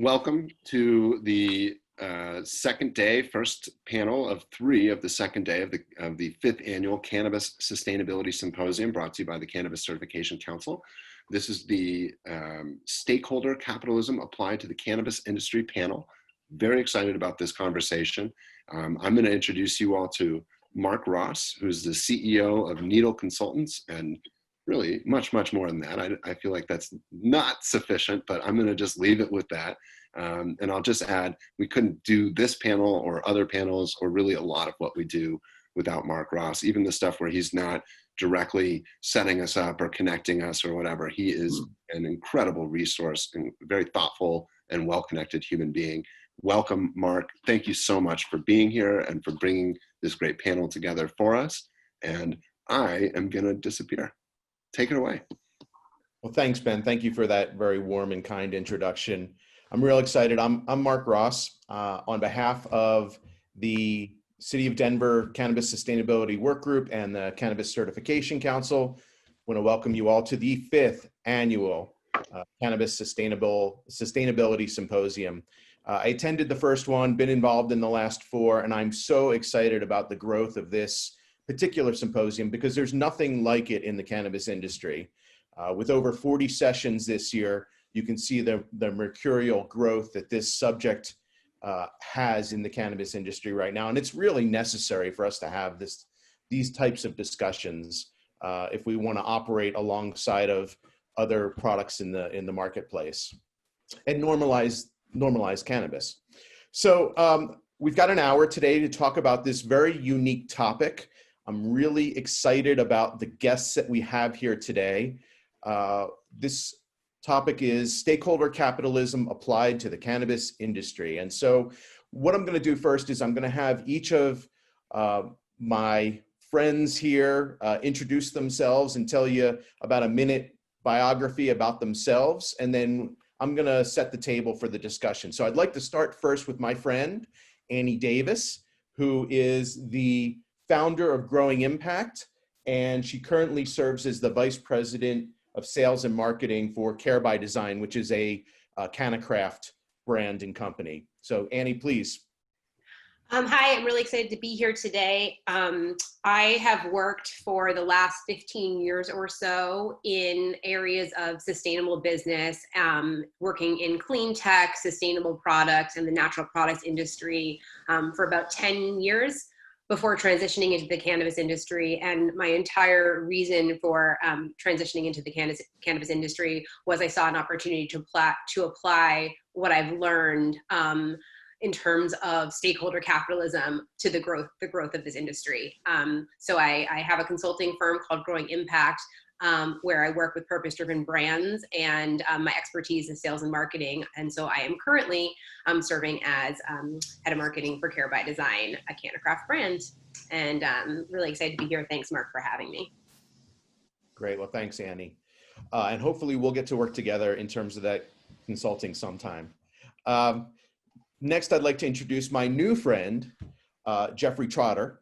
welcome to the second day, first panel of 3 of the second day of the 5th annual Cannabis Sustainability Symposium brought to you by the Cannabis Certification Council. This is the Stakeholder Capitalism Applied to the Cannabis Industry panel. Very excited about this conversation. I'm going to introduce you all to Mark Ross, who's the CEO of Needle Consultants, and really much more than that. I feel like that's not sufficient, but I'm going to just leave it with that. And I'll just add, we couldn't do this panel or other panels or really a lot of what we do without Mark Ross, even the stuff where he's not directly setting us up or connecting us or whatever. He is an incredible resource and very thoughtful and well-connected human being. Welcome, Mark. Thank you so much for being here and for bringing this great panel together for us. And I am going to disappear. Take it away. Well, thanks, Ben. Thank you for that very warm and kind introduction. I'm real excited. I'm Mark Ross. On behalf of the City of Denver Cannabis Sustainability Work Group and the Cannabis Certification Council, I want to welcome you all to the 5th annual Cannabis Sustainability Symposium. I attended the first one, been involved in the last 4, and I'm so excited about the growth of this particular symposium because there's nothing like it in the cannabis industry. With over 40 sessions this year, you can see the mercurial growth that this subject has in the cannabis industry right now. And it's really necessary for us to have these types of discussions if we want to operate alongside of other products in the marketplace and normalize cannabis. So we've got an hour today to talk about this very unique topic. I'm really excited about the guests that we have here today. This topic is stakeholder capitalism applied to the cannabis industry. And so what I'm going to do first is I'm going to have each of my friends here introduce themselves and tell you about a minute biography about themselves. And then I'm going to set the table for the discussion. So I'd like to start first with my friend, Annie Davis, who is the founder of Growing Impact, and she currently serves as the Vice President of Sales and Marketing for Care by Design, which is a CannaCraft brand and company. So Annie, please. Hi, I'm really excited to be here today. I have worked for the last 15 years or so in areas of sustainable business, working in clean tech, sustainable products, and the natural products industry for about 10 years. Before transitioning into the cannabis industry. And my entire reason for transitioning into the cannabis industry was I saw an opportunity to apply what I've learned in terms of stakeholder capitalism to the growth of this industry. So I have a consulting firm called Growing Impact, where I work with purpose-driven brands, and my expertise is sales and marketing. And so I am currently serving as head of marketing for Care by Design, a CannaCraft brand. And I'm really excited to be here. Thanks, Mark, for having me. Great. Well, thanks, Annie. And hopefully we'll get to work together in terms of that consulting sometime. Next, I'd like to introduce my new friend, Jeffrey Trotter.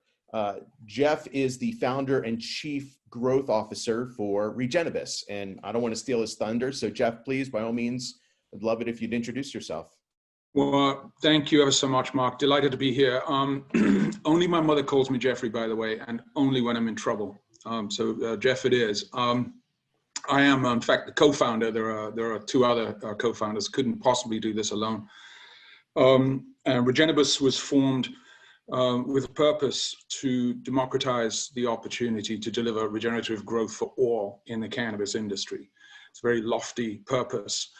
Jeff is the founder and chief growth officer for Cannabis, and I don't want to steal his thunder. So Jeff, please, by all means, I'd love it if you'd introduce yourself. Well, thank you ever so much, Mark. Delighted to be here. Only my mother calls me Jeffrey, by the way, and only when I'm in trouble. So Jeff it is. I am, in fact, the co-founder. There are 2 other co-founders. Couldn't possibly do this alone. And Cannabis was formed with a purpose to democratize the opportunity to deliver regenerative growth for all in the cannabis industry. It's a very lofty purpose.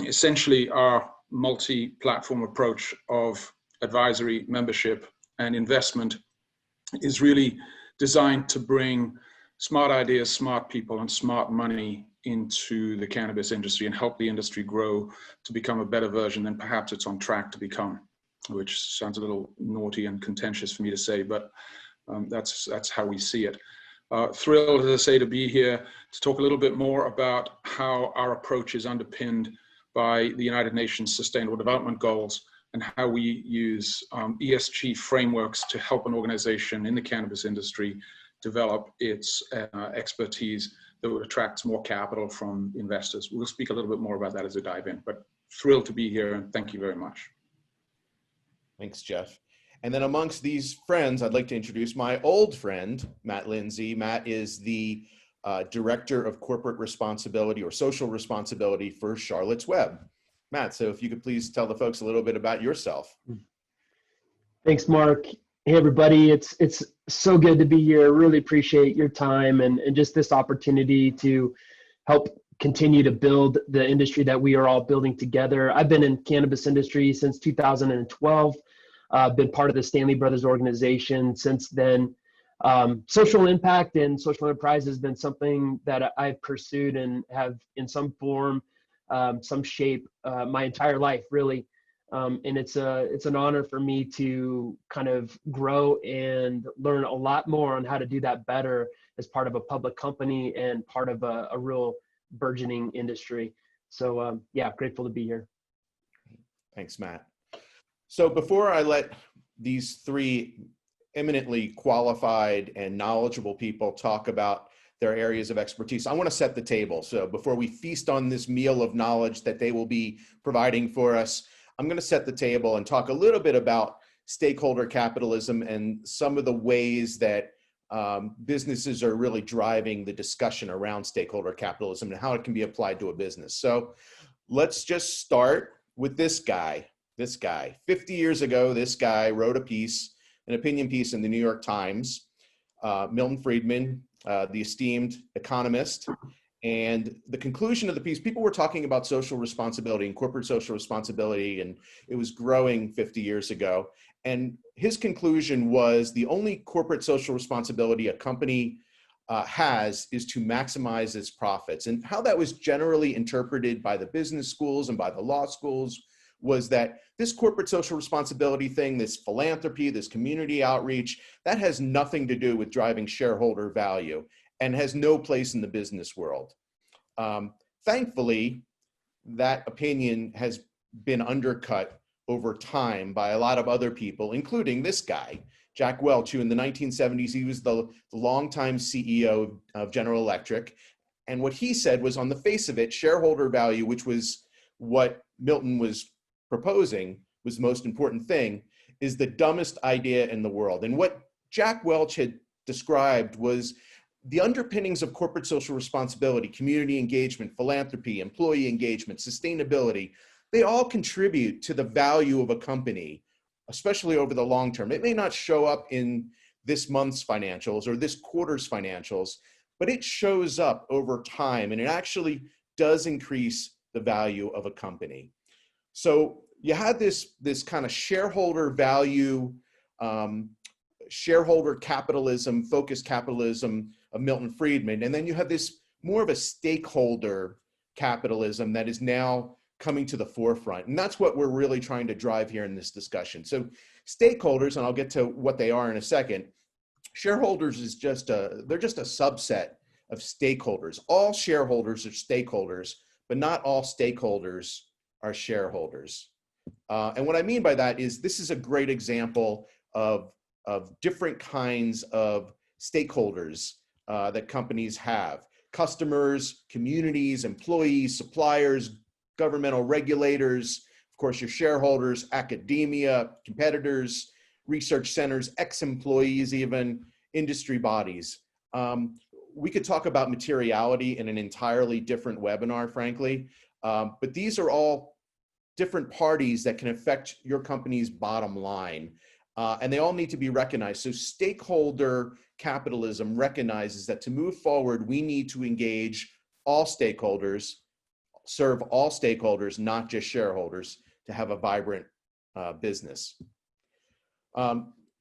Essentially, our multi-platform approach of advisory, membership, and investment is really designed to bring smart ideas, smart people, and smart money into the cannabis industry and help the industry grow to become a better version than perhaps it's on track to become, which sounds a little naughty and contentious for me to say, but that's how we see it. Thrilled, as I say, to be here to talk a little bit more about how our approach is underpinned by the United Nations Sustainable Development Goals and how we use ESG frameworks to help an organization in the cannabis industry develop its expertise that would attract more capital from investors. We'll speak a little bit more about that as we dive in, but thrilled to be here, and thank you very much. Thanks, Jeff. And then amongst these friends, I'd like to introduce my old friend, Matt Lindsay. Matt is the Director of Corporate Responsibility or Social Responsibility for Charlotte's Web. Matt, so if you could please tell the folks a little bit about yourself. Thanks, Mark. Hey, everybody. It's so good to be here. Really appreciate your time and just this opportunity to help continue to build the industry that we are all building together. I've been in cannabis industry since 2012. Been part of the Stanley Brothers organization since then. Social impact and social enterprise has been something that I've pursued and have in some form, some shape, my entire life, really. And it's an honor for me to kind of grow and learn a lot more on how to do that better as part of a public company and part of a real burgeoning industry. So yeah, grateful to be here. Thanks, Matt. So before I let these three eminently qualified and knowledgeable people talk about their areas of expertise, I want to set the table. So before we feast on this meal of knowledge that they will be providing for us, I'm going to set the table and talk a little bit about stakeholder capitalism and some of the ways that businesses are really driving the discussion around stakeholder capitalism and how it can be applied to a business. So let's just start with this guy. 50 years ago, this guy wrote an opinion piece in the New York Times, Milton Friedman, the esteemed economist. And the conclusion of the piece, people were talking about social responsibility and corporate social responsibility, and it was growing 50 years ago. And his conclusion was the only corporate social responsibility a company has is to maximize its profits. And how that was generally interpreted by the business schools and by the law schools was that this corporate social responsibility thing, this philanthropy, this community outreach, that has nothing to do with driving shareholder value and has no place in the business world. Thankfully, that opinion has been undercut over time by a lot of other people, including this guy, Jack Welch, who in the 1970s, he was the longtime CEO of General Electric. And what he said was, on the face of it, shareholder value, which was what Milton was proposing, was the most important thing, is the dumbest idea in the world. And what Jack Welch had described was the underpinnings of corporate social responsibility, community engagement, philanthropy, employee engagement, sustainability, they all contribute to the value of a company, especially over the long term. It may not show up in this month's financials or this quarter's financials, but it shows up over time, and it actually does increase the value of a company. So you had this kind of shareholder value, shareholder capitalism, focused capitalism of Milton Friedman, and then you have this more of a stakeholder capitalism that is now coming to the forefront. And that's what we're really trying to drive here in this discussion. So stakeholders, and I'll get to what they are in a second, shareholders is they're just a subset of stakeholders. All shareholders are stakeholders, but not all stakeholders are shareholders. And what I mean by that is this is a great example of different kinds of stakeholders that companies have. Customers, communities, employees, suppliers, governmental regulators, of course your shareholders, academia, competitors, research centers, ex-employees even, industry bodies. We could talk about materiality in an entirely different webinar, frankly, but these are all different parties that can affect your company's bottom line, and they all need to be recognized. So stakeholder capitalism recognizes that to move forward, we need to engage all stakeholders, serve all stakeholders, not just shareholders, to have a vibrant business.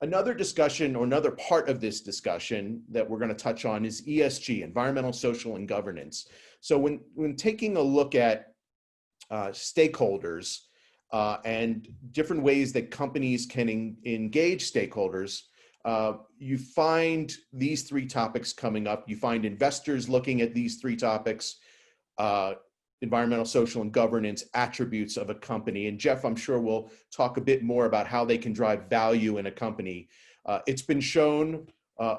Another discussion, or another part of this discussion that we're going to touch on, is ESG, environmental, social, and governance. So when taking a look at stakeholders and different ways that companies can engage stakeholders, you find these three topics coming up. You find investors looking at these three topics: environmental, social, and governance attributes of a company. And Jeff, I'm sure will talk a bit more about how they can drive value in a company. It's been shown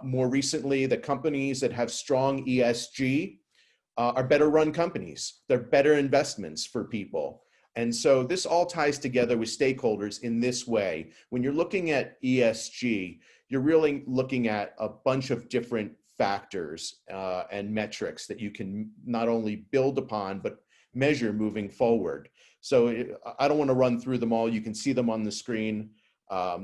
more recently that companies that have strong ESG are better run companies. They're better investments for people. And so this all ties together with stakeholders in this way. When you're looking at ESG, you're really looking at a bunch of different factors and metrics that you can not only build upon, but measure moving forward. So I don't want to run through them all. You can see them on the screen.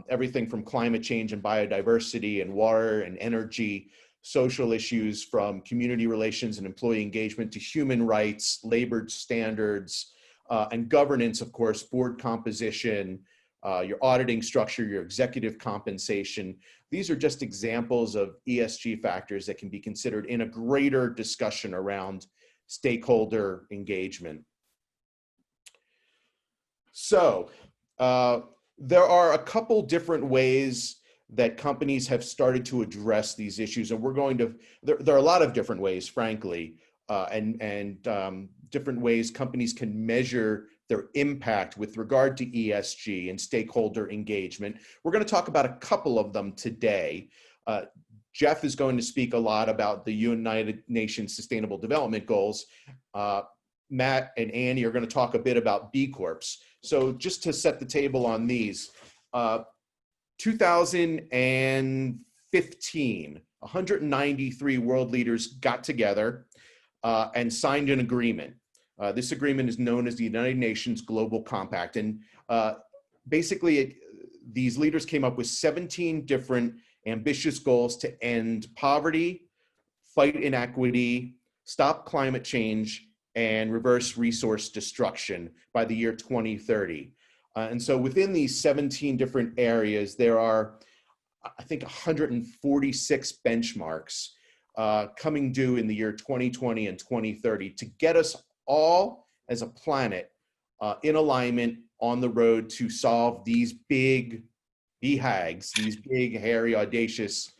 Everything from climate change and biodiversity and water and energy, social issues from community relations and employee engagement to human rights, labor standards, and governance, of course, board composition, your auditing structure, your executive compensation. These are just examples of ESG factors that can be considered in a greater discussion around stakeholder engagement. So there are a couple different ways that companies have started to address these issues, and we're going to, there are a lot of different ways, frankly, and different ways companies can measure their impact with regard to ESG and stakeholder engagement. We're going to talk about a couple of them today. Jeff is going to speak a lot about the United Nations Sustainable Development Goals. Matt and Annie are going to talk a bit about B Corps. So just to set the table on these, 2015, 193 world leaders got together and signed an agreement. This agreement is known as the United Nations Global Compact. And basically, these leaders came up with 17 different ambitious goals to end poverty, fight inequity, stop climate change, and reverse resource destruction by the year 2030. And so within these 17 different areas, there are, I think, 146 benchmarks coming due in the year 2020 and 2030 to get us all as a planet in alignment on the road to solve these big BHAGs, these big, hairy, audacious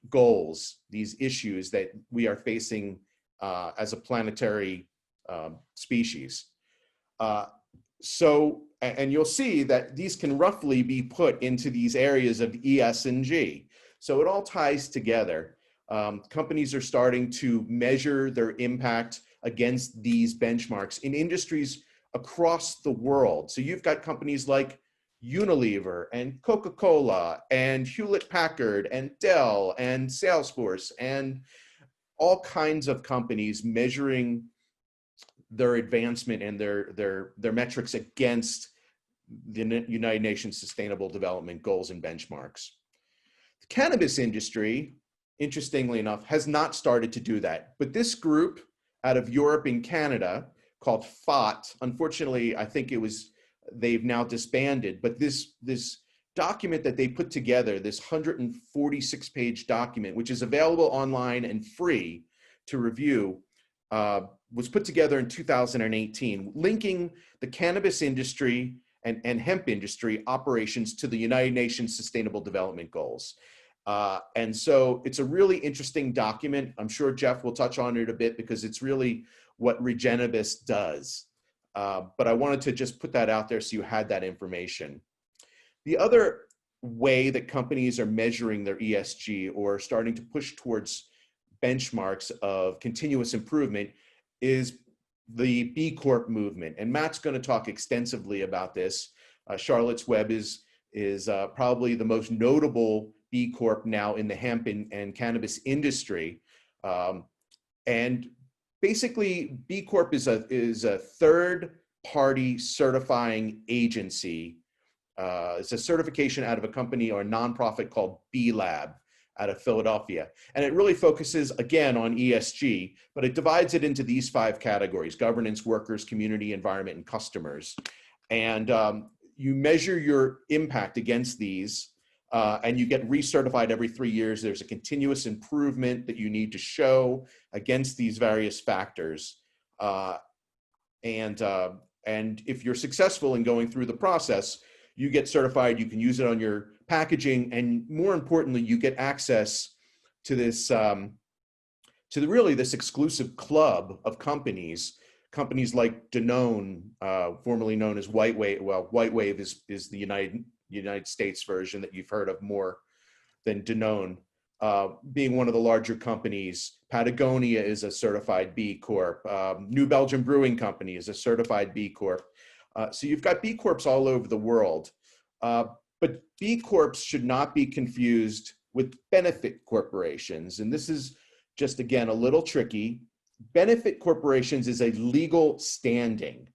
goals, these issues that we are facing as a planetary species. And you'll see that these can roughly be put into these areas of E, S, and G. So it all ties together. Companies are starting to measure their impact against these benchmarks in industries across the world. So you've got companies like Unilever and Coca-Cola and Hewlett-Packard and Dell and Salesforce and all kinds of companies measuring their advancement and their metrics against the United Nations Sustainable Development Goals and benchmarks. The cannabis industry, interestingly enough, has not started to do that. But this group out of Europe and Canada called FOT, unfortunately, I think they've now disbanded, but this document that they put together, this 146-page document, which is available online and free to review, was put together in 2018, linking the cannabis industry and hemp industry operations to the United Nations Sustainable Development Goals. And so it's a really interesting document. I'm sure Jeff will touch on it a bit because it's really what Regenibus does. But I wanted to just put that out there so you had that information. The other way that companies are measuring their ESG or starting to push towards benchmarks of continuous improvement is the B Corp movement. And Matt's going to talk extensively about this. Charlotte's Web is probably the most notable B Corp now in the hemp and cannabis industry. And basically, B Corp is a third-party certifying agency. It's a certification out of a company or a nonprofit called B Lab out of Philadelphia. And it really focuses, again, on ESG, but it divides it into these 5 categories: governance, workers, community, environment, and customers. And you measure your impact against these, and you get recertified every 3 years. There's a continuous improvement that you need to show against these various factors. And if you're successful in going through the process, you get certified, you can use it on your packaging, and more importantly, you get access to this, really this exclusive club of companies like Danone, formerly known as Whitewave. Well, Whitewave is the United States version that you've heard of more than Danone. being one of the larger companies. Patagonia is a certified B Corp. New Belgium Brewing Company is a certified B Corp. So you've got B Corps all over the world. But B Corps should not be confused with benefit corporations. And this is just, again, a little tricky. Benefit corporations is a legal standing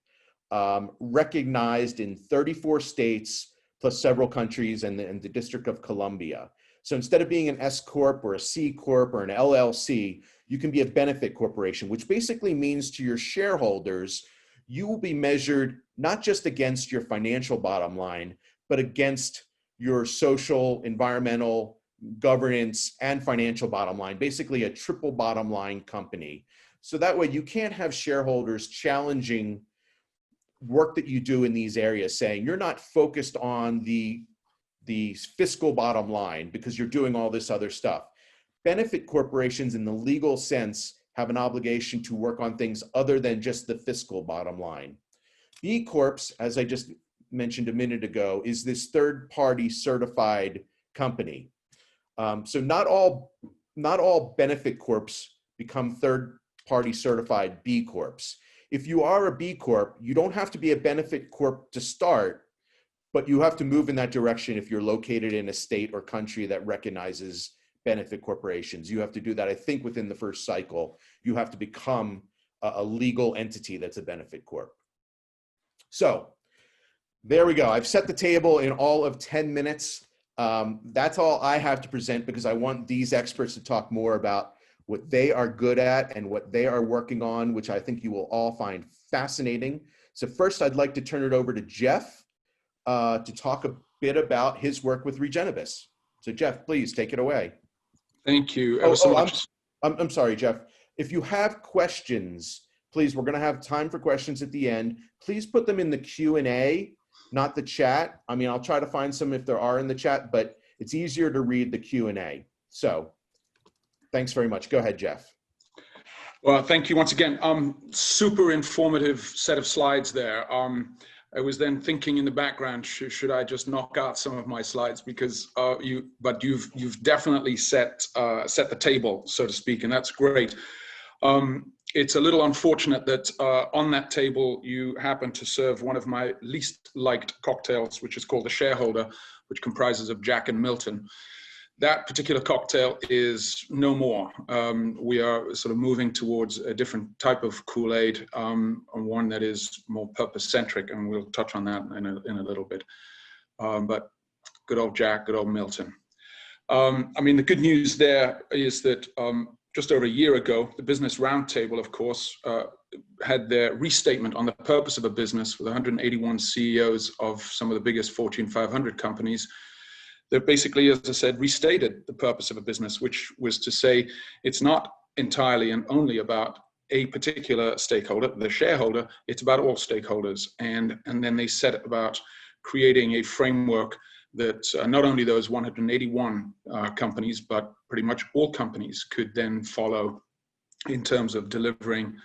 recognized in 34 states plus several countries and the District of Columbia. So instead of being an S Corp or a C Corp or an LLC, you can be a benefit corporation, which basically means to your shareholders, you will be measured not just against your financial bottom line, but against your social, environmental, governance, and financial bottom line, basically a triple bottom line company. So that way you can't have shareholders challenging work that you do in these areas, saying you're not focused on the fiscal bottom line because you're doing all this other stuff. Benefit corporations in the legal sense have an obligation to work on things other than just the fiscal bottom line. B Corps, as I just mentioned a minute ago, is this third-party certified company. So not all benefit corps become third-party certified B Corps. If you are a B Corp, you don't have to be a benefit corp to start, but you have to move in that direction if you're located in a state or country that recognizes benefit corporations. You have to do that, I think, within the first cycle. You have to become a legal entity that's a benefit corp. So there we go. I've set the table in all of 10 minutes. That's all I have to present because I want these experts to talk more about what they are good at and what they are working on, which I think you will all find fascinating. So first, I'd like to turn it over to Jeff to talk a bit about his work with Regenibus. So Jeff, please take it away. Thank you ever so much. I'm sorry, Jeff. If you have questions, please, we're going to have time for questions at the end. Please put them in the Q&A, not the chat. I mean, I'll try to find some if there are in the chat, but it's easier to read the Q&A. So thanks very much. Go ahead, Jeff. Well, thank you once again. Super informative set of slides there. I was then thinking in the background, should I just knock out some of my slides because you've definitely set the table, so to speak, and that's great. It's a little unfortunate that on that table you happen to serve one of my least liked cocktails, which is called the Shareholder, which comprises of Jack and Milton. That particular cocktail is no more. We are sort of moving towards a different type of Kool-Aid, one that is more purpose-centric, and we'll touch on that in a little bit. But good old Jack, good old Milton. I mean, the good news there is that just over a year ago, the Business Roundtable, of course, had their restatement on the purpose of a business with 181 CEOs of some of the biggest Fortune 500 companies. That basically, as I said, restated the purpose of a business, which was to say it's not entirely and only about a particular stakeholder, the shareholder, it's about all stakeholders. And then they set about creating a framework that not only those 181 companies, but pretty much all companies could then follow in terms of delivering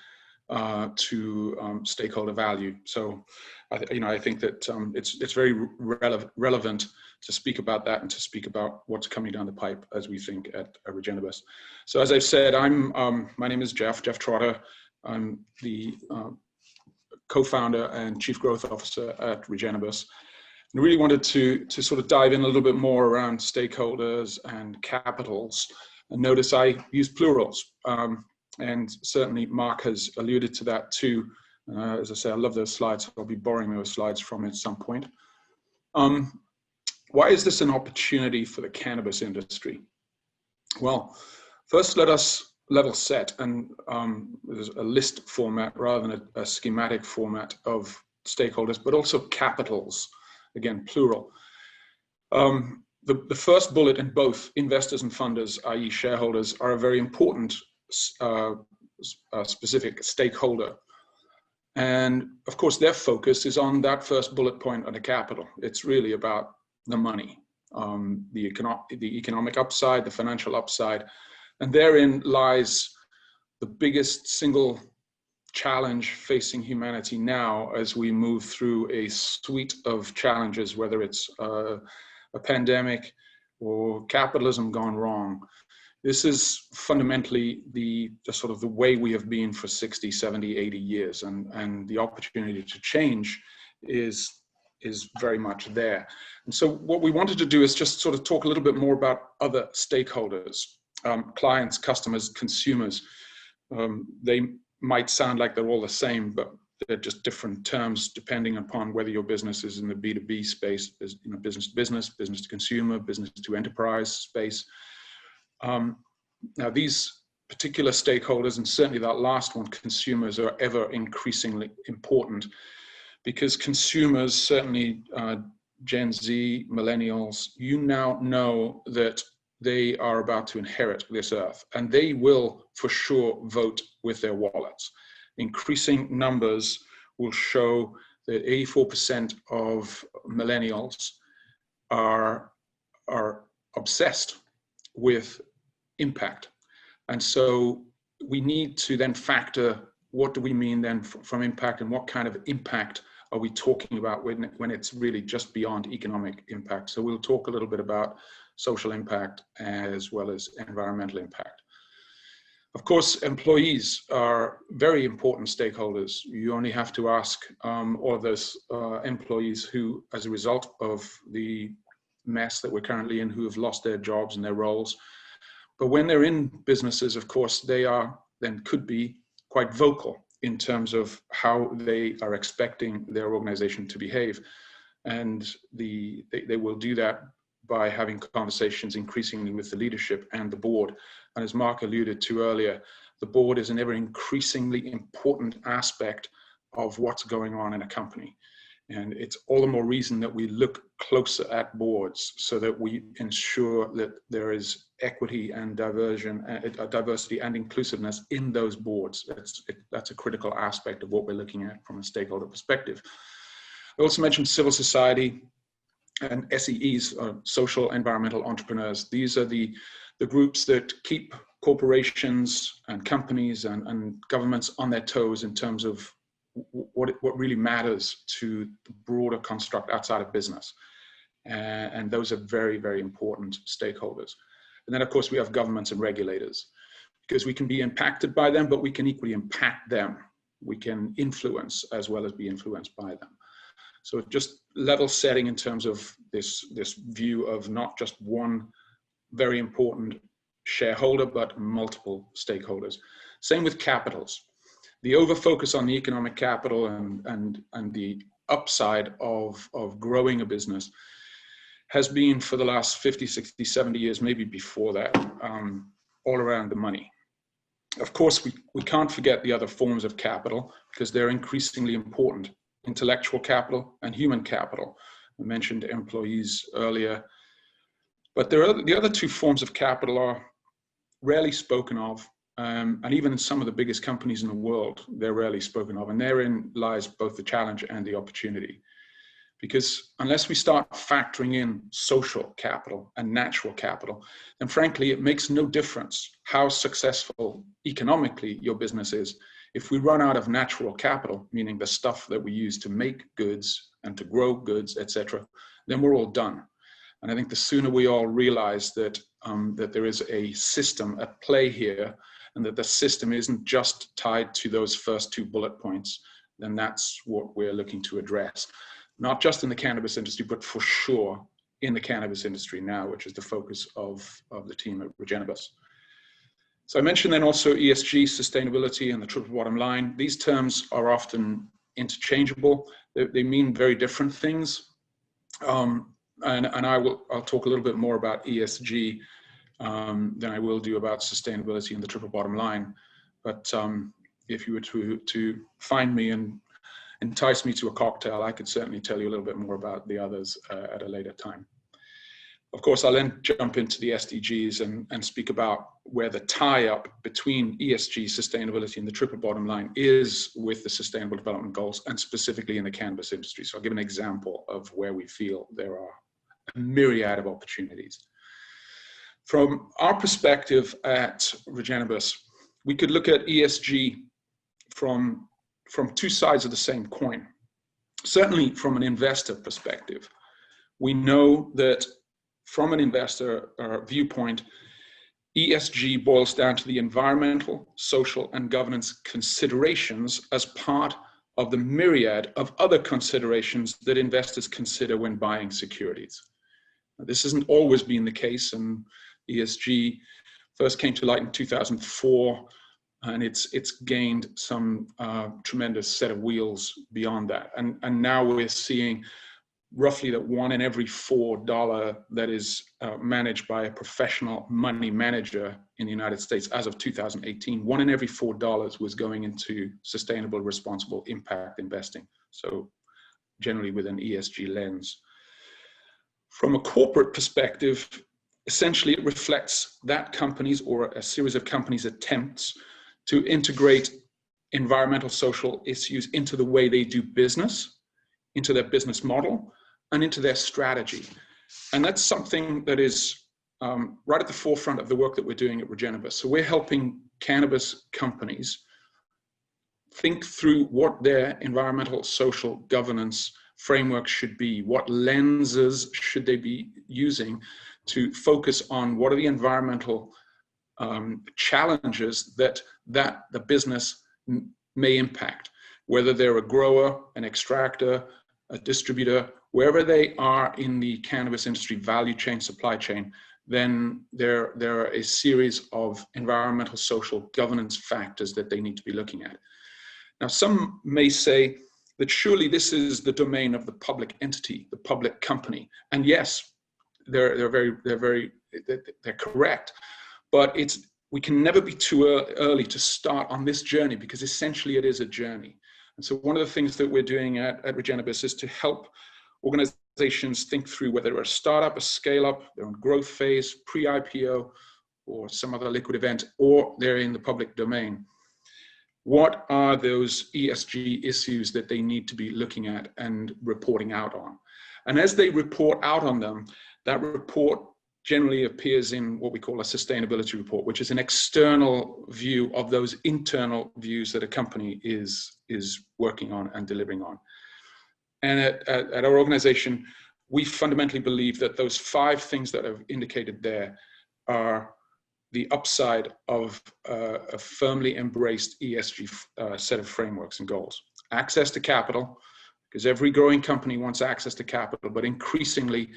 to stakeholder value. So, I think that it's very relevant to speak about that and to speak about what's coming down the pipe as we think at Regenibus. So as I've said, my name is Jeff Trotter. I'm the co-founder and chief growth officer at Regenibus. And really wanted to sort of dive in a little bit more around stakeholders and capitals. And notice I use plurals. And certainly Mark has alluded to that too. As I say, I love those slides. So I'll be borrowing those slides from at some point. Why is this an opportunity for the cannabis industry? Well, first let us level set, and there's a list format rather than a schematic format of stakeholders, but also capitals, again, plural. The first bullet in both investors and funders, i.e. shareholders, are a very important specific stakeholder. And of course, their focus is on that first bullet point on the capital. It's really about the money, the economic upside, the financial upside. And therein lies the biggest single challenge facing humanity now as we move through a suite of challenges, whether it's a pandemic, or capitalism gone wrong. This is fundamentally the sort of the way we have been for 60, 70, 80 years, and the opportunity to change is very much there. And so what we wanted to do is just sort of talk a little bit more about other stakeholders, clients, customers, consumers. They might sound like they're all the same, but they're just different terms depending upon whether your business is in the B2B space, business to business, business to consumer, business to enterprise space. Now these particular stakeholders, and certainly that last one, consumers, are ever increasingly important, because consumers, certainly Gen Z, millennials, you now know that they are about to inherit this earth, and they will for sure vote with their wallets. Increasing numbers will show that 84% of millennials are obsessed with impact. And so we need to then factor, what do we mean then from impact, and what kind of impact are we talking about when it's really just beyond economic impact? So we'll talk a little bit about social impact as well as environmental impact. Of course, employees are very important stakeholders. You only have to ask all of those employees who, as a result of the mess that we're currently in, who have lost their jobs and their roles. But when they're in businesses, of course, they could be quite vocal in terms of how they are expecting their organization to behave. And they will do that by having conversations increasingly with the leadership and the board. And as Mark alluded to earlier, the board is an ever increasingly important aspect of what's going on in a company. And it's all the more reason that we look closer at boards so that we ensure that there is equity and diversity and inclusiveness in those boards. That's a critical aspect of what we're looking at from a stakeholder perspective. I also mentioned civil society and SEEs, social environmental entrepreneurs. These are the groups that keep corporations and companies and governments on their toes in terms of what really matters to the broader construct outside of business. And those are very, very important stakeholders. And then of course we have governments and regulators, because we can be impacted by them, but we can equally impact them. We can influence as well as be influenced by them. So just level setting in terms of this view of not just one very important shareholder, but multiple stakeholders. Same with capitals. The over-focus on the economic capital and the upside of growing a business has been for the last 50, 60, 70 years, maybe before that, all around the money. Of course, we can't forget the other forms of capital, because they're increasingly important. Intellectual capital and human capital. I mentioned employees earlier, but the other two forms of capital are rarely spoken of, and even in some of the biggest companies in the world, they're rarely spoken of, and therein lies both the challenge and the opportunity. Because unless we start factoring in social capital and natural capital, then frankly, it makes no difference how successful economically your business is. If we run out of natural capital, meaning the stuff that we use to make goods and to grow goods, etc., then we're all done. And I think the sooner we all realize that there is a system at play here, and that the system isn't just tied to those first two bullet points, then that's what we're looking to address. Not just in the cannabis industry, but for sure in the cannabis industry now, which is the focus of the team at Regenibus. So I mentioned then also ESG, sustainability, and the triple bottom line. These terms are often interchangeable. They mean very different things. And I'll talk a little bit more about ESG than I will do about sustainability and the triple bottom line. But if you were to find me and entice me to a cocktail, I could certainly tell you a little bit more about the others at a later time. Of course, I'll then jump into the SDGs and speak about where the tie-up between ESG, sustainability, and the triple bottom line is with the Sustainable Development Goals, and specifically in the cannabis industry. So I'll give an example of where we feel there are a myriad of opportunities. From our perspective at Regenibus, we could look at ESG from two sides of the same coin. Certainly from an investor perspective, we know that from an investor viewpoint, ESG boils down to the environmental, social, and governance considerations as part of the myriad of other considerations that investors consider when buying securities. Now, this hasn't always been the case, and ESG first came to light in 2004, and it's gained some tremendous set of wheels beyond that. And now we're seeing roughly that $1 in every $4 that is managed by a professional money manager in the United States as of 2018, $1 in every $4 was going into sustainable, responsible impact investing. So generally with an ESG lens. From a corporate perspective, essentially it reflects that company's or a series of companies' attempts to integrate environmental, social issues into the way they do business, into their business model, and into their strategy. And that's something that is right at the forefront of the work that we're doing at Regenibus. So we're helping cannabis companies think through what their environmental, social governance framework should be, what lenses should they be using to focus on what are the environmental challenges that the business may impact, whether they're a grower, an extractor, a distributor, wherever they are in the cannabis industry value chain, supply chain, then there are a series of environmental, social governance factors that they need to be looking at. Now, some may say that surely this is the domain of the public entity, the public company. And yes, they're correct, but we can never be too early to start on this journey, because essentially it is a journey. And so one of the things that we're doing at Regenibus is to help organizations think through whether they're a startup, a scale-up, they're on growth phase, pre-IPO, or some other liquid event, or they're in the public domain. What are those ESG issues that they need to be looking at and reporting out on? And as they report out on them, that report generally appears in what we call a sustainability report, which is an external view of those internal views that a company is working on and delivering on. And at our organization, we fundamentally believe that those 5 things that I've indicated there are the upside of a firmly embraced ESG set of frameworks and goals. Access to capital, because every growing company wants access to capital, but increasingly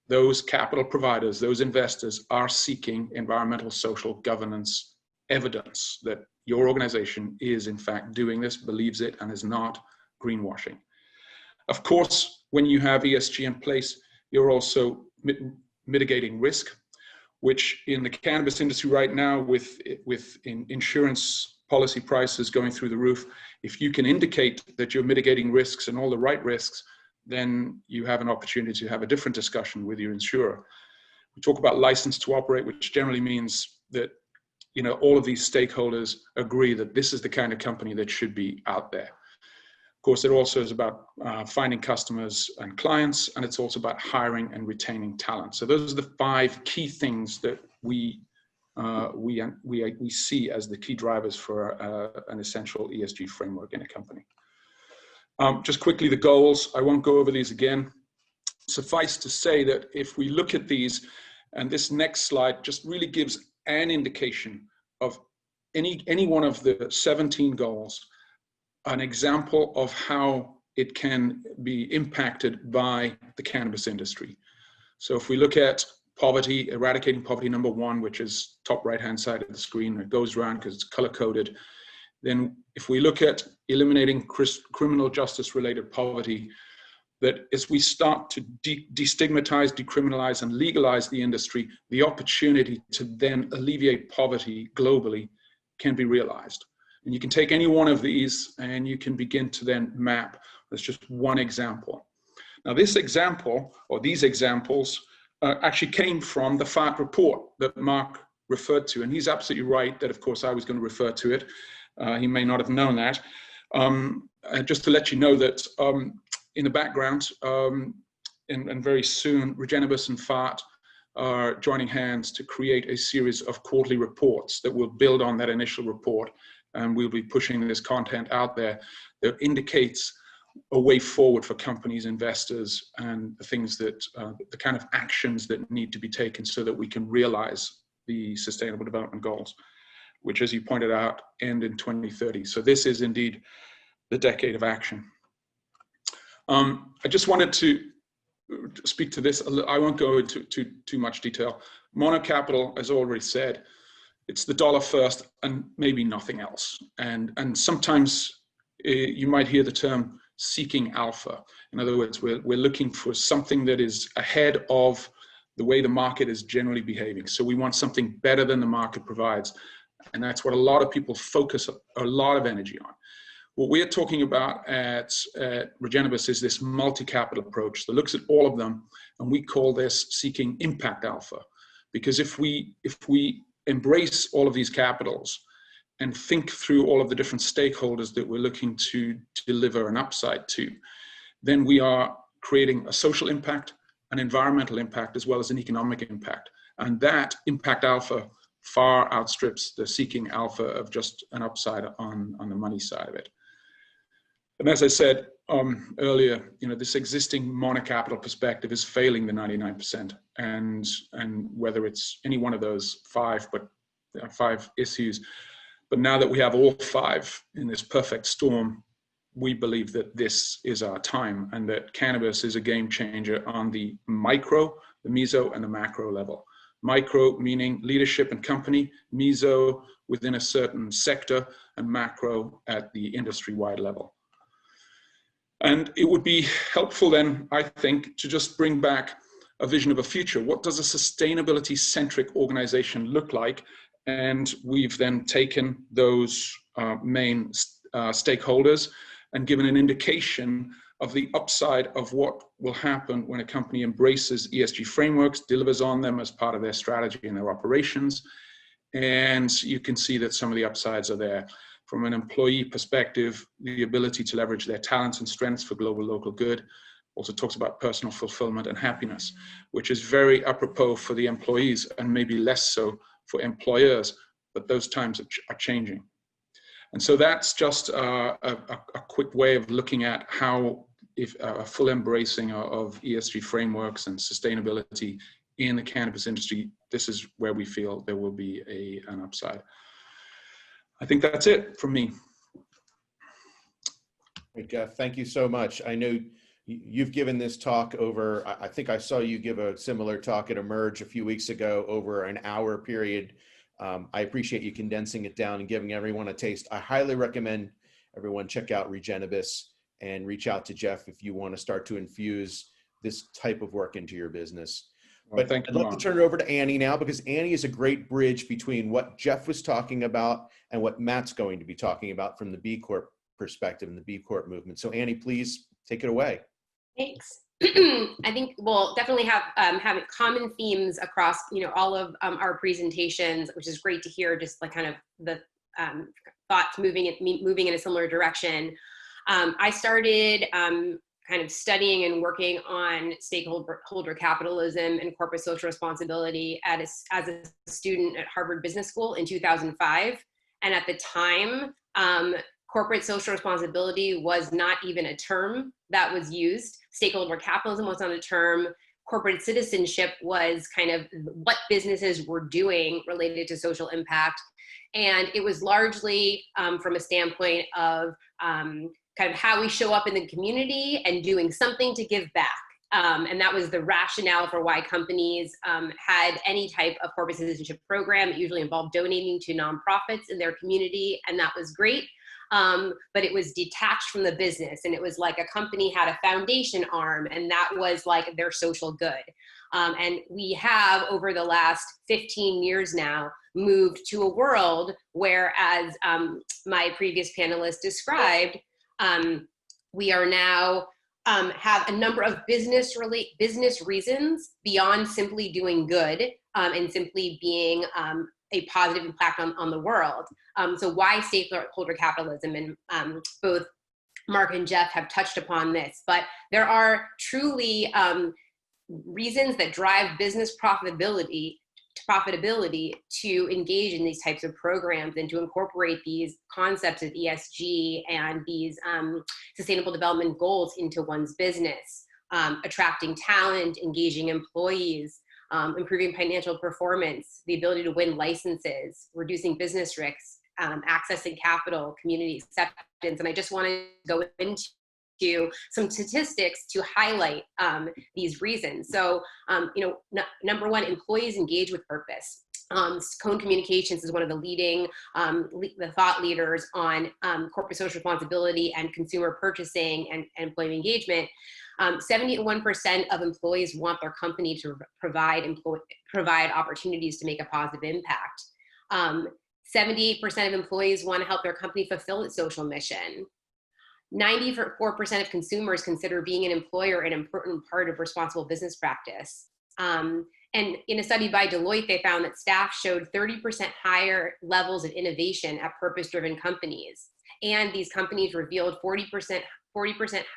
those capital providers, those investors are seeking environmental, social governance evidence that your organization is in fact doing this, believes it, and is not greenwashing. Of course, when you have ESG in place, you're also mitigating risk, which in the cannabis industry right now, with insurance policy prices going through the roof, if you can indicate that you're mitigating risks and all the right risks, then you have an opportunity to have a different discussion with your insurer. We talk about license to operate, which generally means that all of these stakeholders agree that this is the kind of company that should be out there. Of course, it also is about finding customers and clients, and it's also about hiring and retaining talent. So those are the 5 key things that we see as the key drivers for an essential ESG framework in a company. Just quickly, the goals, I won't go over these again. Suffice to say that if we look at these, and this next slide just really gives an indication of any one of the 17 goals, an example of how it can be impacted by the cannabis industry. So if we look at poverty, eradicating poverty, number 1, which is top right-hand side of the screen, it goes around because it's color-coded. Then if we look at eliminating criminal justice-related poverty, that as we start to destigmatize, decriminalize, and legalize the industry, the opportunity to then alleviate poverty globally can be realized. And you can take any one of these and you can begin to then map. That's just one example. Now this example, or these examples, actually came from the FARC report that Mark referred to. And he's absolutely right that, of course, I was going to refer to it. He may not have known that. Just to let you know that in the background, and very soon, Regenibus and FARC are joining hands to create a series of quarterly reports that will build on that initial report. And we'll be pushing this content out there that indicates a way forward for companies, investors, and the things that, the kind of actions that need to be taken so that we can realize the Sustainable Development Goals, which, as you pointed out, end in 2030. So this is indeed the decade of action. I just wanted to speak to this. I won't go into too much detail. Monocapital, as already said, it's the dollar first and maybe nothing else. And sometimes you might hear the term seeking alpha. In other words, we're looking for something that is ahead of the way the market is generally behaving. So we want something better than the market provides. And that's what a lot of people focus a lot of energy on. What we're talking about at Regenibus is this multi-capital approach that looks at all of them, and we call this seeking impact alpha. Because if we embrace all of these capitals and think through all of the different stakeholders that we're looking to deliver an upside to, then we are creating a social impact, an environmental impact, as well as an economic impact. And that impact alpha far outstrips the seeking alpha of just an upside on the money side of it. And as I said earlier, this existing monocapital perspective is failing the 99%. And whether it's any one of those five, but there are 5 issues. But now that we have all 5 in this perfect storm, we believe that this is our time and that cannabis is a game changer on the micro, the meso, and the macro level. Micro meaning leadership and company, meso within a certain sector, and macro at the industry-wide level. And it would be helpful then, I think, to just bring back a vision of a future. What does a sustainability-centric organization look like? And we've then taken those main stakeholders and given an indication of the upside of what will happen when a company embraces ESG frameworks, delivers on them as part of their strategy and their operations. And you can see that some of the upsides are there. From an employee perspective, the ability to leverage their talents and strengths for global local good. Also talks about personal fulfillment and happiness, which is very apropos for the employees and maybe less so for employers, but those times are changing. And so that's just a quick way of looking at how if a full embracing of ESG frameworks and sustainability in the cannabis industry, this is where we feel there will be an upside. I think that's it from me. Hey, Jeff, thank you so much. I know you've given this talk over, I think I saw you give a similar talk at Emerge a few weeks ago over an hour period. I appreciate you condensing it down and giving everyone a taste. I highly recommend everyone check out Regenibus and reach out to Jeff if you want to start to infuse this type of work into your business. But I'd love to turn it over to Annie now, because Annie is a great bridge between what Jeff was talking about and what Matt's going to be talking about from the B Corp perspective and the B Corp movement. So Annie, please take it away. Thanks. I think we'll definitely have common themes across all of our presentations, which is great to hear. Just like kind of the thoughts moving in a similar direction. I started kind of studying and working on stakeholder capitalism and corporate social responsibility as a student at Harvard Business School in 2005. And at the time, corporate social responsibility was not even a term that was used. Stakeholder capitalism was not a term. Corporate citizenship was kind of what businesses were doing related to social impact. And it was largely from a standpoint of kind of how we show up in the community and doing something to give back. And that was the rationale for why companies had any type of corporate citizenship program. It usually involved donating to nonprofits in their community, and that was great. But it was detached from the business, and it was like a company had a foundation arm, and that was like their social good. And we have, over the last 15 years now, moved to a world where, as my previous panelist described, we are now have a number of business reasons beyond simply doing good and simply being a positive impact on the world. So why stakeholder capitalism? And both Mark and Jeff have touched upon this, but there are truly reasons that drive business profitability to profitability to engage in these types of programs and to incorporate these concepts of ESG and these sustainable development goals into one's business, attracting talent, engaging employees, improving financial performance, the ability to win licenses, reducing business risks, accessing capital, community acceptance. And I just want to go into some statistics to highlight these reasons. So, number one, employees engage with purpose. Cone Communications is one of the leading the thought leaders on corporate social responsibility and consumer purchasing and employee engagement. 71% of employees want their company to provide opportunities to make a positive impact. 78% of employees want to help their company fulfill its social mission. 94% of consumers consider being an employer an important part of responsible business practice. And in a study by Deloitte, they found that staff showed 30% higher levels of innovation at purpose-driven companies. And these companies revealed 40%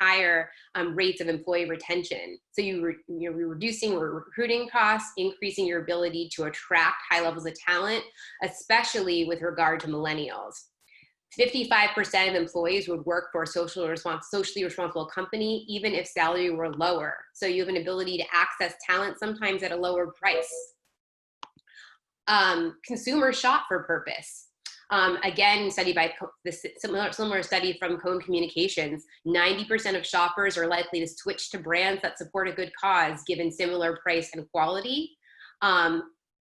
higher rates of employee retention. So you're reducing recruiting costs, increasing your ability to attract high levels of talent, especially with regard to millennials. 55% of employees would work for a socially responsible company, even if salary were lower. So you have an ability to access talent sometimes at a lower price. Consumers shop for purpose. Again, study by this similar study from Cone Communications, 90% of shoppers are likely to switch to brands that support a good cause given similar price and quality.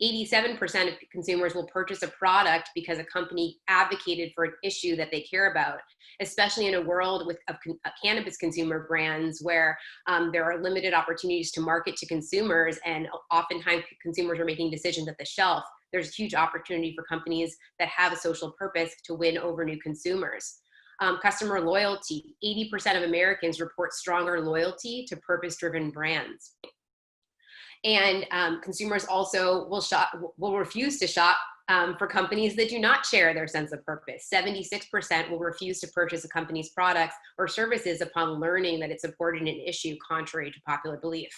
87% of consumers will purchase a product because a company advocated for an issue that they care about, especially in a world of cannabis consumer brands where there are limited opportunities to market to consumers, and oftentimes consumers are making decisions at the shelf. There's a huge opportunity for companies that have a social purpose to win over new consumers. Customer loyalty, 80% of Americans report stronger loyalty to purpose-driven brands. And consumers also will refuse to shop for companies that do not share their sense of purpose. 76% will refuse to purchase a company's products or services upon learning that it supported an issue contrary to popular belief.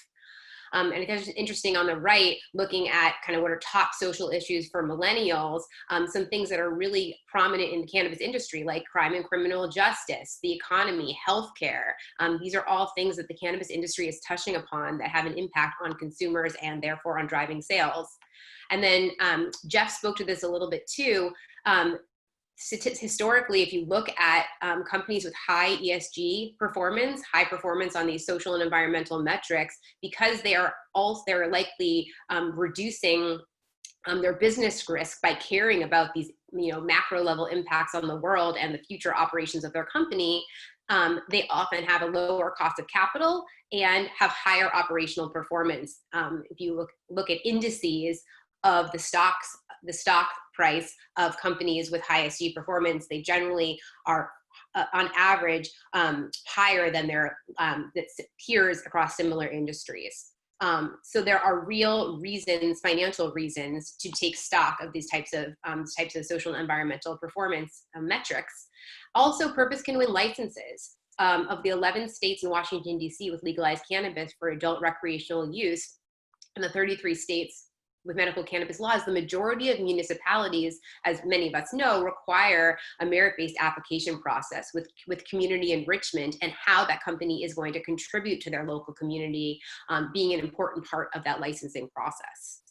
And it's interesting on the right, looking at kind of what are top social issues for millennials, some things that are really prominent in the cannabis industry, like crime and criminal justice, the economy, healthcare. These are all things that the cannabis industry is touching upon that have an impact on consumers and therefore on driving sales. And then Jeff spoke to this a little bit too. Historically, if you look at companies with high ESG performance, high performance on these social and environmental metrics, because they're likely reducing their business risk by caring about these macro level impacts on the world and the future operations of their company, they often have a lower cost of capital and have higher operational performance. If you look at indices of the stock price of companies with high ESG performance, they generally are on average higher than their peers across similar industries. So there are real reasons, financial reasons, to take stock of these types of social and environmental performance metrics. Also, purpose can win licenses. Of the 11 states in Washington, D.C. with legalized cannabis for adult recreational use, and the 33 states with medical cannabis laws, the majority of municipalities, as many of us know, require a merit-based application process with community enrichment and how that company is going to contribute to their local community being an important part of that licensing process.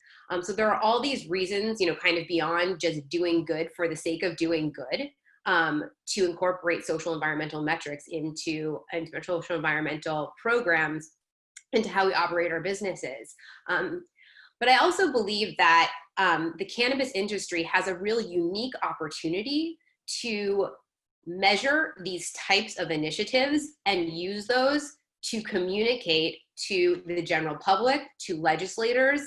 So there are all these reasons, kind of beyond just doing good for the sake of doing good, to incorporate social environmental metrics into social environmental programs into how we operate our businesses. But I also believe that the cannabis industry has a really unique opportunity to measure these types of initiatives and use those to communicate to the general public, to legislators,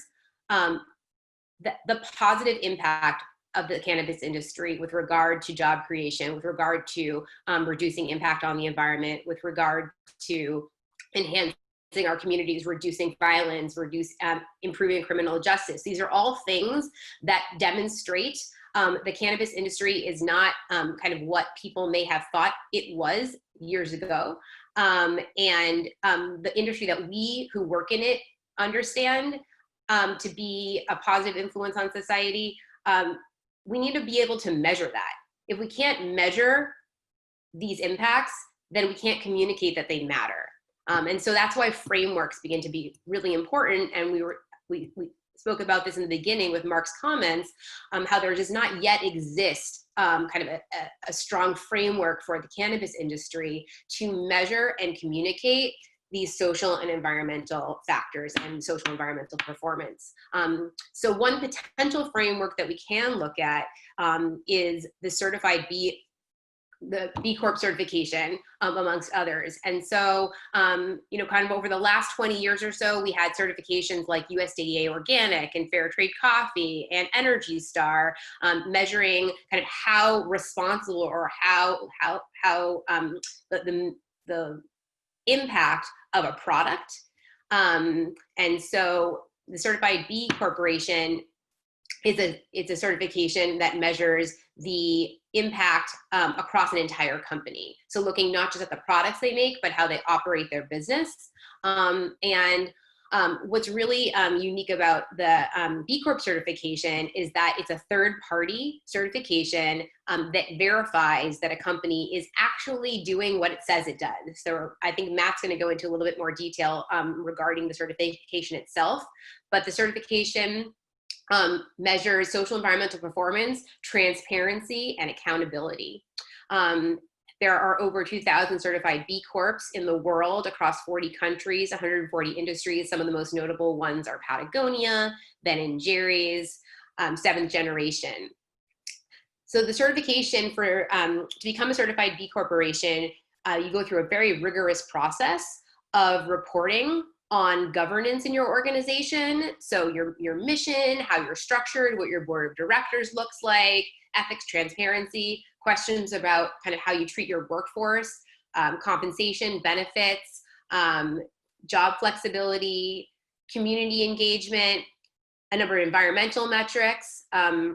the positive impact of the cannabis industry with regard to job creation, with regard to reducing impact on the environment, with regard to enhancing our communities, reducing violence, improving criminal justice. These are all things that demonstrate the cannabis industry is not kind of what people may have thought it was years ago. And the industry that we who work in it understand to be a positive influence on society, we need to be able to measure that. If we can't measure these impacts, then we can't communicate that they matter. And so that's why frameworks begin to be really important. And we spoke about this in the beginning with Mark's comments, how there does not yet exist kind of a strong framework for the cannabis industry to measure and communicate these social and environmental factors and social environmental performance. So one potential framework that we can look at is the certified the B Corp certification, amongst others. And so, you know, kind of over the last 20 years or so, we had certifications like USDA Organic and Fair Trade Coffee and Energy Star, measuring kind of how responsible or how the impact of a product. And so the Certified B Corporation it's a certification that measures the impact across an entire company. So looking not just at the products they make, but how they operate their business. What's really unique about the B Corp certification is that it's a third-party certification that verifies that a company is actually doing what it says it does. So I think Matt's going to go into a little bit more detail regarding the certification itself, but the certification measures social environmental performance, transparency, and accountability. There are over 2,000 certified B Corps in the world across 40 countries, 140 industries. Some of the most notable ones are Patagonia, Ben & Jerry's, Seventh Generation. So the certification for to become a certified B Corporation, you go through a very rigorous process of reporting on governance in your organization. So your mission, how you're structured, what your board of directors looks like, ethics, transparency, questions about kind of how you treat your workforce, compensation, benefits, job flexibility, community engagement, a number of environmental metrics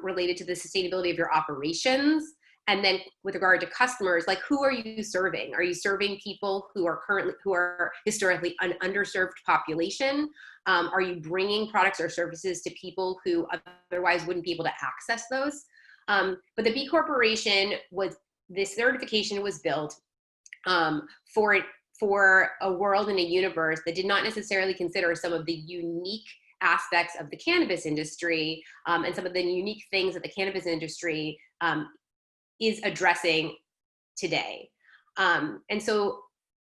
related to the sustainability of your operations. And then with regard to customers, like who are you serving? Are you serving people who are historically an underserved population? Are you bringing products or services to people who otherwise wouldn't be able to access those? But the B Corporation this certification was built for a world and a universe that did not necessarily consider some of the unique aspects of the cannabis industry and some of the unique things that the cannabis industry is addressing today. And so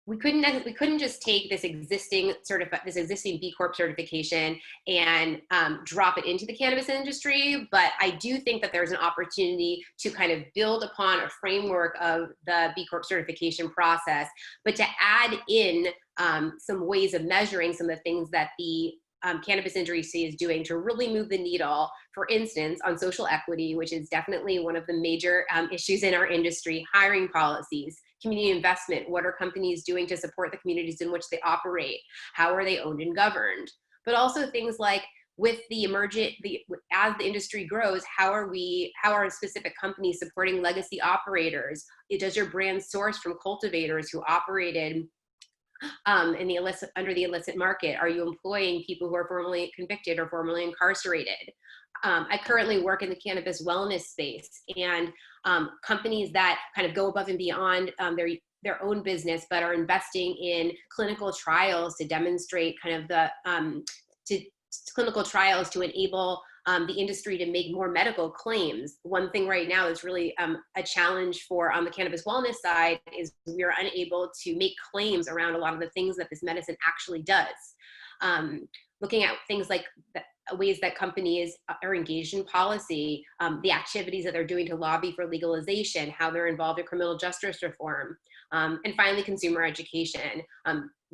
we couldn't just take this existing B Corp certification and drop it into the cannabis industry, but I do think that there's an opportunity to kind of build upon a framework of the B Corp certification process, but to add in some ways of measuring some of the things that the cannabis industry is doing to really move the needle, for instance, on social equity, which is definitely one of the major issues in our industry, hiring policies, community investment, what are companies doing to support the communities in which they operate, how are they owned and governed, but also things like with as the industry grows, how are specific companies supporting legacy operators? Does your brand source from cultivators who operated under the illicit market? Are you employing people who are formerly convicted or formerly incarcerated? I currently work in the cannabis wellness space, and companies that kind of go above and beyond their own business, but are investing in clinical trials to demonstrate kind of clinical trials to enable the industry to make more medical claims. One thing right now is really a challenge on the cannabis wellness side is we are unable to make claims around a lot of the things that this medicine actually does. Looking at things like ways that companies are engaged in policy, the activities that they're doing to lobby for legalization, how they're involved in criminal justice reform, and finally consumer education,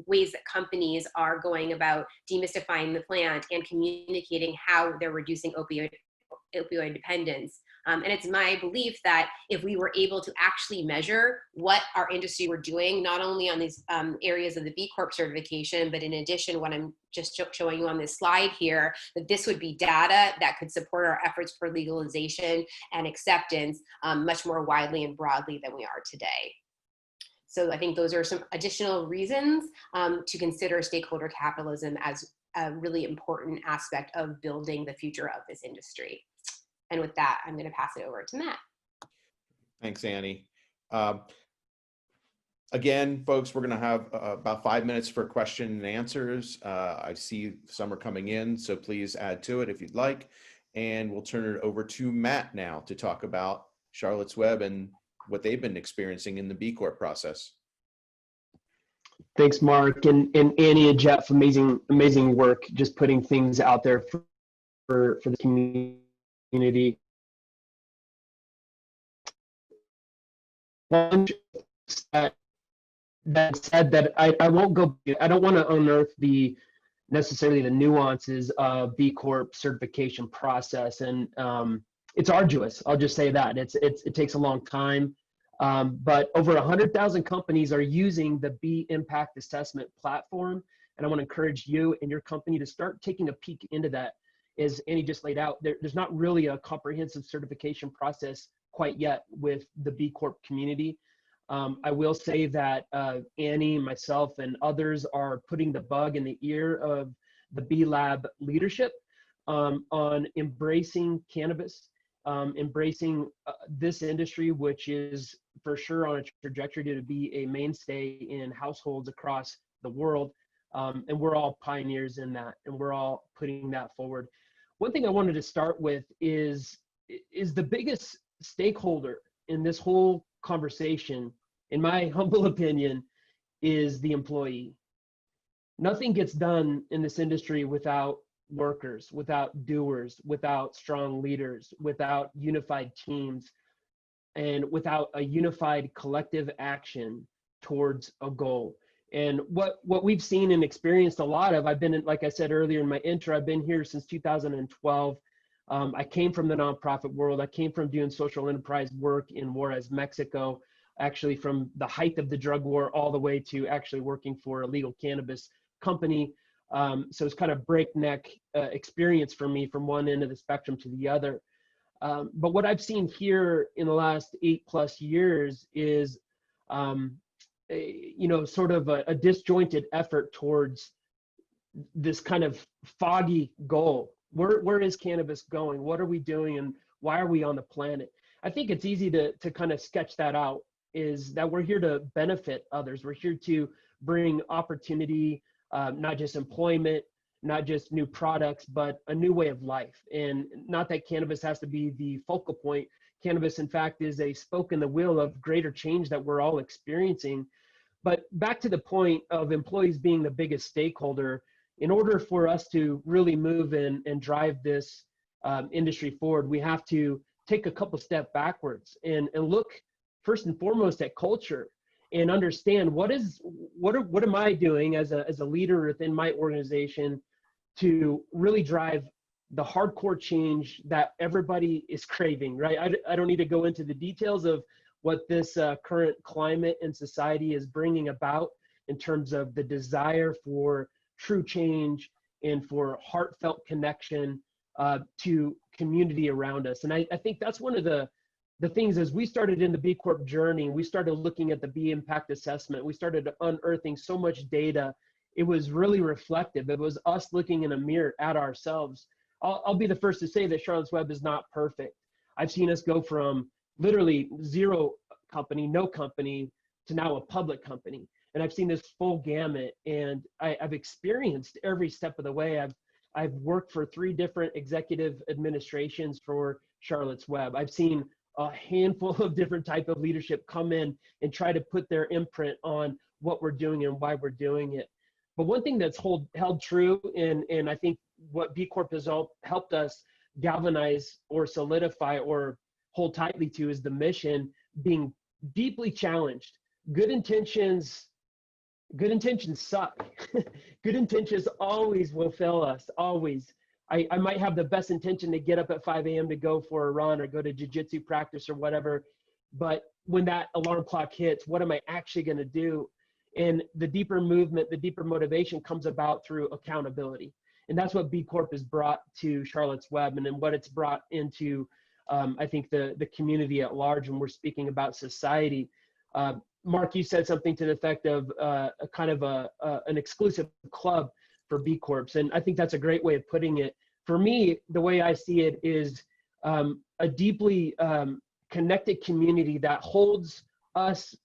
ways that companies are going about demystifying the plant and communicating how they're reducing opioid dependence. And it's my belief that if we were able to actually measure what our industry were doing, not only on these areas of the B Corp certification, but in addition, what I'm just showing you on this slide here, that this would be data that could support our efforts for legalization and acceptance much more widely and broadly than we are today. So I think those are some additional reasons to consider stakeholder capitalism as a really important aspect of building the future of this industry. And with that, I'm going to pass it over to Matt. Thanks, Annie. Again, folks, we're going to have about 5 minutes for question and answers. I see some are coming in, so please add to it if you'd like. And we'll turn it over to Matt now to talk about Charlotte's Web and what they've been experiencing in the B Corp process. Thanks, Mark, and Annie and Jeff. Amazing work, just putting things out there for the community. That said, that I won't go. I don't want to unearth necessarily the nuances of B Corp certification process, and it's arduous. I'll just say that it takes a long time. But over 100,000 companies are using the B Impact Assessment platform, and I want to encourage you and your company to start taking a peek into that. As Annie just laid out, there's not really a comprehensive certification process quite yet with the B Corp community. I will say that Annie, myself, and others are putting the bug in the ear of the B Lab leadership on embracing cannabis, embracing this industry, which is for sure on a trajectory to be a mainstay in households across the world. And we're all pioneers in that, and we're all putting that forward. One thing I wanted to start with is the biggest stakeholder in this whole conversation, in my humble opinion, is the employee. Nothing gets done in this industry without workers, without doers, without strong leaders, without unified teams, and without a unified collective action towards a goal. And what we've seen and experienced a lot of, I've been in, like I said earlier in my intro, I've been here since 2012. I came from the nonprofit world. I came from doing social enterprise work in Juarez, Mexico, actually from the height of the drug war all the way to actually working for a legal cannabis company. So it's kind of breakneck experience for me from one end of the spectrum to the other. But what I've seen here in the last 8+ years is, sort of a disjointed effort towards this kind of foggy goal. Where is cannabis going? What are we doing, and why are we on the planet? I think it's easy to kind of sketch that out, is that we're here to benefit others. We're here to bring opportunity, not just employment, not just new products, but a new way of life. And not that cannabis has to be the focal point. Cannabis, in fact, is a spoke in the wheel of greater change that we're all experiencing. But back to the point of employees being the biggest stakeholder, in order for us to really move and drive this industry forward, we have to take a couple steps backwards and look first and foremost at culture and understand what am I doing as a leader within my organization to really drive the hardcore change that everybody is craving, right? I don't need to go into the details of what this current climate and society is bringing about in terms of the desire for true change and for heartfelt connection to community around us. And I think that's one of the things. As we started in the B Corp journey, we started looking at the B Impact Assessment, we started unearthing so much data. It was really reflective. It was us looking in a mirror at ourselves. I'll be the first to say that Charlotte's Web is not perfect. I've seen us go from literally zero company, no company, to now a public company. And I've seen this full gamut, and I've experienced every step of the way. I've worked for 3 different executive administrations for Charlotte's Web. I've seen a handful of different type of leadership come in and try to put their imprint on what we're doing and why we're doing it. But one thing that's held true, and I think what B Corp has helped us galvanize or solidify or hold tightly to, is the mission being deeply challenged. Good intentions suck. Good intentions always will fail us, always. I might have the best intention to get up at 5 a.m. to go for a run or go to jiu-jitsu practice or whatever, but when that alarm clock hits, what am I actually going to do? And the deeper movement, the deeper motivation comes about through accountability. And that's what B Corp has brought to Charlotte's Web, and then what it's brought into, I think, the community at large when we're speaking about society. Mark, you said something to the effect of an exclusive club. for B Corps. And I think that's a great way of putting it. For me, the way I see it is a deeply connected community that holds us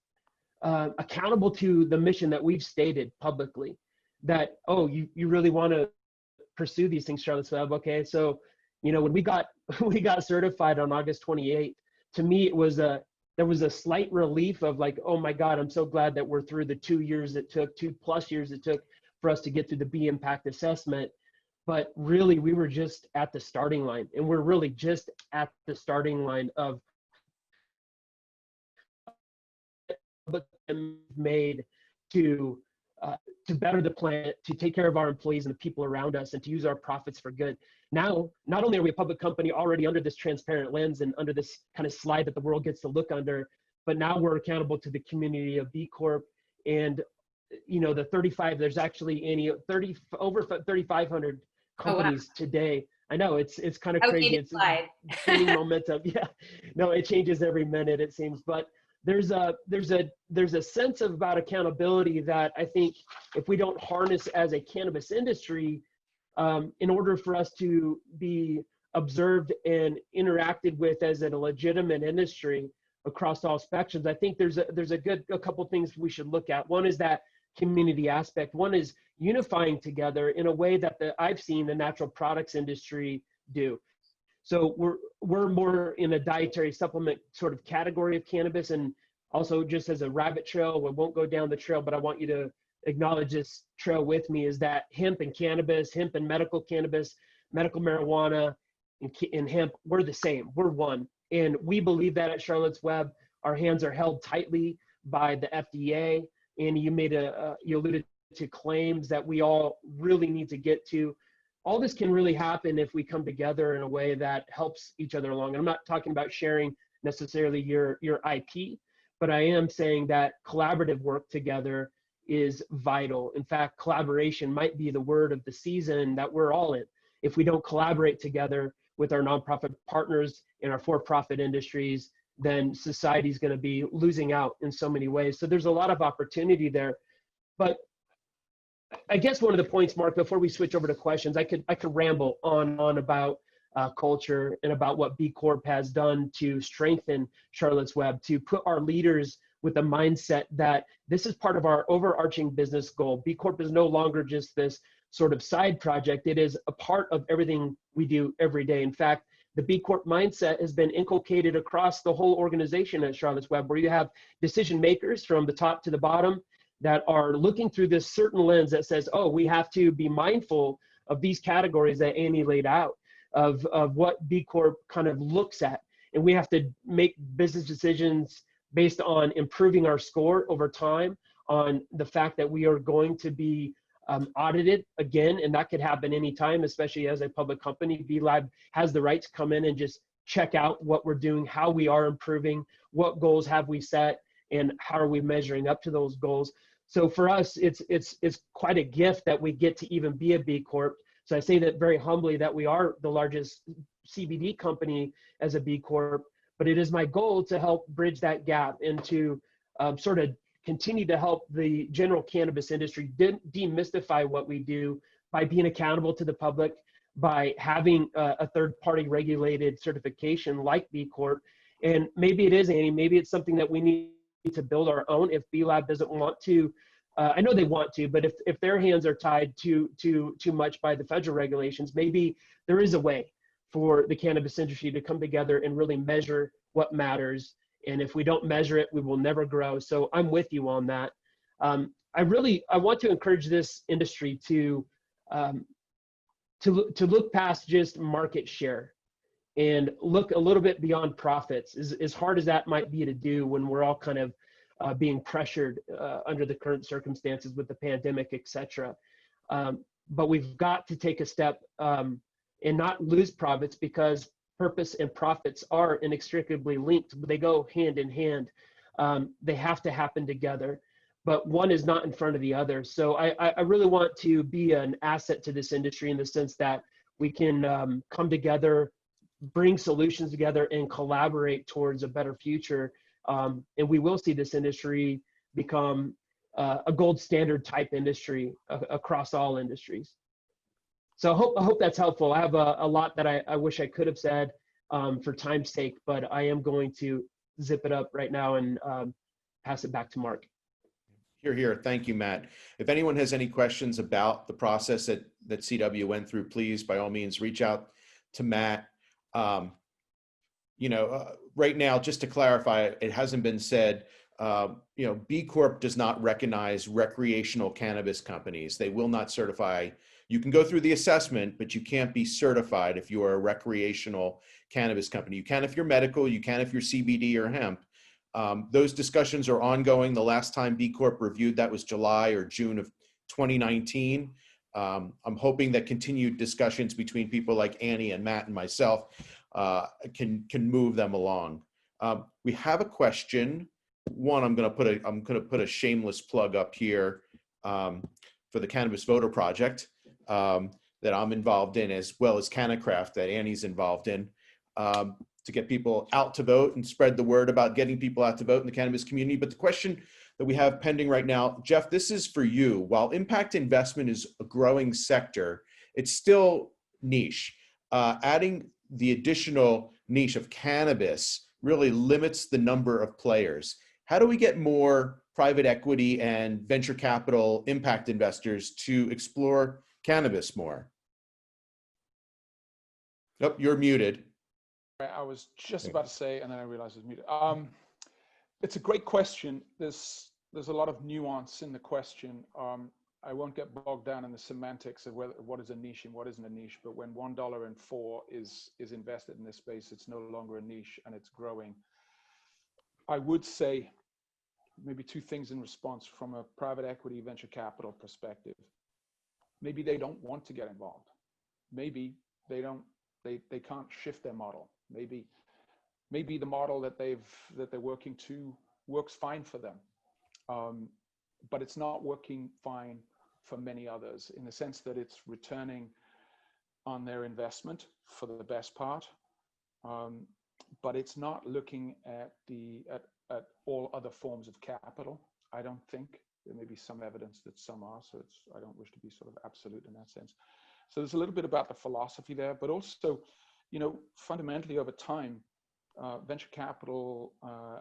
accountable to the mission that we've stated publicly, that, oh, you really want to pursue these things, Charlotte's Web. Okay, so when we got certified on August 28th, to me there was a slight relief of like, oh my God, I'm so glad that we're through the 2 years it took, 2+ years it took for us to get through the B impact assessment. But really, we were just at the starting line, and we're really just at the starting line of made to better the planet, to take care of our employees and the people around us, and to use our profits for good. Now, not only are we a public company already under this transparent lens and under this kind of slide that the world gets to look under, but now we're accountable to the community of B Corp. And the 35, there's actually over 3,500 companies today. I know it's kind of crazy. It's gaining momentum. Yeah, no, it changes every minute, it seems. But there's a sense about accountability that I think if we don't harness as a cannabis industry, in order for us to be observed and interacted with as a legitimate industry across all spectrums, I think there's a couple things we should look at. One is that community aspect. One is unifying together in a way that I've seen the natural products industry do. So we're more in a dietary supplement sort of category of cannabis, and also just as a rabbit trail, we won't go down the trail, but I want you to acknowledge this trail with me, is that hemp and cannabis, hemp and medical cannabis, medical marijuana and hemp, we're the same, we're one. And we believe that at Charlotte's Web, our hands are held tightly by the FDA. And you alluded to claims that we all really need to get to. All this can really happen if we come together in a way that helps each other along. And I'm not talking about sharing necessarily your IP, but I am saying that collaborative work together is vital. In fact, collaboration might be the word of the season that we're all in. If we don't collaborate together with our nonprofit partners in our for-profit industries, then society is going to be losing out in so many ways. So there's a lot of opportunity there. But I guess one of the points, Mark, before we switch over to questions, I could ramble on about culture and about what B Corp has done to strengthen Charlotte's Web, to put our leaders with the mindset that this is part of our overarching business goal. B Corp is no longer just this sort of side project. It is a part of everything we do every day. In fact, the B Corp mindset has been inculcated across the whole organization at Charlotte's Web, where you have decision makers from the top to the bottom that are looking through this certain lens that says, oh, we have to be mindful of these categories that Annie laid out, of what B Corp kind of looks at. And we have to make business decisions based on improving our score over time, on the fact that we are going to be audited again, and that could happen anytime, especially as a public company. B-Lab has the right to come in and just check out what we're doing, how we are improving, what goals have we set, and how are we measuring up to those goals. So for us, it's quite a gift that we get to even be a B Corp. So I say that very humbly, that we are the largest CBD company as a B Corp, but it is my goal to help bridge that gap and to sort of continue to help the general cannabis industry demystify what we do by being accountable to the public, by having a third-party regulated certification like B Corp. And maybe it is, Annie, maybe it's something that we need to build our own if B-Lab doesn't want to. I know they want to, but if their hands are tied too much by the federal regulations, maybe there is a way for the cannabis industry to come together and really measure what matters. And if we don't measure it, we will never grow. So I'm with you on that. I want to encourage this industry to look past just market share and look a little bit beyond profits, as hard as that might be to do when we're all kind of being pressured under the current circumstances with the pandemic, et cetera. But we've got to take a step and not lose profits, because purpose and profits are inextricably linked. They go hand in hand. They have to happen together, but one is not in front of the other. So I really want to be an asset to this industry in the sense that we can come together, bring solutions together, and collaborate towards a better future. And we will see this industry become a gold standard type industry across all industries. So I hope that's helpful. I have a lot that I wish I could have said for time's sake, but I am going to zip it up right now and pass it back to Mark. Here, here. Thank you, Matt. If anyone has any questions about the process that CW went through, please, by all means, reach out to Matt. Right now, just to clarify, it hasn't been said, B Corp does not recognize recreational cannabis companies. They will not certify. You can go through the assessment, but you can't be certified if you are a recreational cannabis company. You can if you're medical, you can if you're CBD or hemp. Those discussions are ongoing. The last time B Corp reviewed that was July or June of 2019. I'm hoping that continued discussions between people like Annie and Matt and myself can move them along. We have a question. One, I'm going to put a shameless plug up here for the Cannabis Voter Project that I'm involved in, as well as CannaCraft that Annie's involved in, to get people out to vote and spread the word about getting people out to vote in the cannabis community. But the question that we have pending right now, Jeff, this is for you. While impact investment is a growing sector, it's still niche. Adding the additional niche of cannabis really limits the number of players. How do we get more private equity and venture capital impact investors to explore cannabis more? Oh, you're muted. I was just about to say, and then I realized I was muted. It's a great question. There's a lot of nuance in the question. I won't get bogged down in the semantics of what is a niche and what isn't a niche, but when $1.04 is invested in this space, it's no longer a niche and it's growing. I would say maybe two things in response from a private equity venture capital perspective. Maybe they don't want to get involved. Maybe they can't shift their model. Maybe the model that they're working to works fine for them, but it's not working fine for many others in the sense that it's returning on their investment for the best part, but it's not looking at all other forms of capital. I don't think. There may be some evidence that some are, so I don't wish to be sort of absolute in that sense. So there's a little bit about the philosophy there, but also, fundamentally over time, venture capital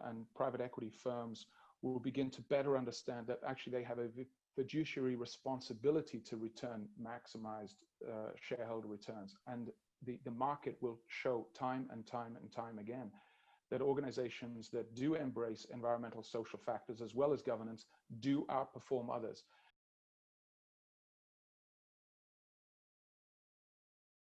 and private equity firms will begin to better understand that actually they have a fiduciary responsibility to return maximized shareholder returns. And the market will show time and time and time again that organizations that do embrace environmental social factors as well as governance do outperform others.